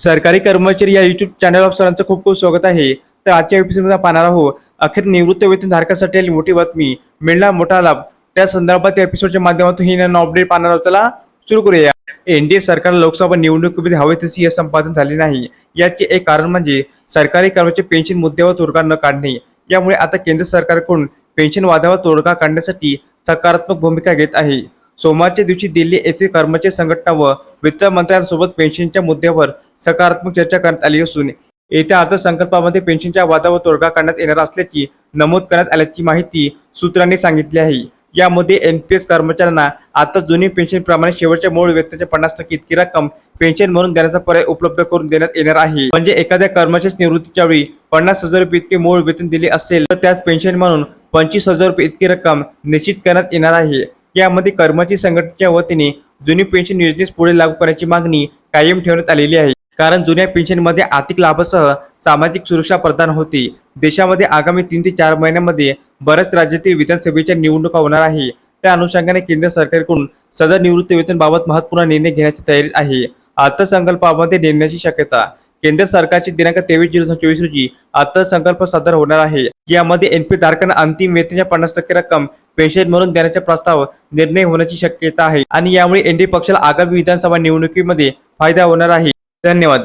सरकारी कर्मचारी या युट्यूब चॅनलवर सरांचं खूप खूप स्वागत आहे. तर आजच्या एपिसोडमध्ये पाहणार आहोत अखेर निवृत्त वेतन धारकासाठी आली मोठी बातमी, मिळणार मोठा लाभ. त्या संदर्भात या एपिसोडच्या माध्यमातून ही अपडेट पाहणार आहोत. चला सुरू करूया. एनडीए सरकारला लोकसभा निवडणुकीमध्ये हवे तशी यश संपादन झाले नाही. याचे एक कारण म्हणजे सरकारी कर्मचारी पेन्शन मुद्द्यावर तोडगा न काढणे. यामुळे आता केंद्र सरकारकडून पेन्शन वादावर तोडगा काढण्यासाठी सकारात्मक भूमिका घेत आहे. सोमवारच्या दिवशी दिल्ली येथील कर्मचारी संघटना व वित्त मंत्र्यांसोबत पेन्शनच्या मुद्द्यावर सकारात्मक चर्चा करण्यात आली असून येत्या अर्थसंकल्पामध्ये पेन्शनच्या वादावर तोडगा काढण्यात येणार असल्याची नमूद करण्यात आल्याची माहिती सूत्रांनी सांगितली आहे. यामध्ये एनपीएस कर्मचाऱ्यांना आता जुनी पेन्शनप्रमाणे शेवटच्या मूळ वेतनाच्या 50% इतकी रक्कम पेन्शन म्हणून देण्याचा पर्याय उपलब्ध करून देण्यात येणार आहे. म्हणजे एखाद्या कर्मचाऱ्यास निवृत्तीच्या वेळी 50,000 रुपये इतके मूळ वेतन दिले असेल तर त्यास पेन्शन म्हणून 25,000 रुपये इतकी रक्कम निश्चित करण्यात येणार आहे. यामध्ये कर्मचारी संघटनेच्या वतीने जुनी पेन्शन योजनेस पुढे लागू करण्याची मागणी कायम ठेवण्यात आलेली आहे. कारण जुन्या पेन्शनमध्ये आर्थिक लाभासह सामाजिक सुरक्षा प्रदान होती. देशामध्ये आगामी 3 ते 4 महिन्यांमध्ये बऱ्याच राज्यातील विधानसभेच्या निवडणुका होणार आहे. त्या अनुषंगाने केंद्र सरकारकडून सदर निवृत्ती वेतनबाबत महत्त्वपूर्ण निर्णय घेण्याची तयारी आहे. अर्थसंकल्पामध्ये निर्णयाची शक्यता. केंद्र सरकारची दिनांक 23 जुलै 2024 रोजी अर्थसंकल्प सादर होणार आहे. यामध्ये एनपी धारकांना अंतिम वेतनाच्या 50% रक्कम पेन्शन म्हणून देण्याचा प्रस्ताव निर्णय होण्याची शक्यता आहे आणि यामुळे एनडीए पक्षाला आगामी विधानसभा निवडणुकीमध्ये फायदा होणार आहे. धन्यवाद.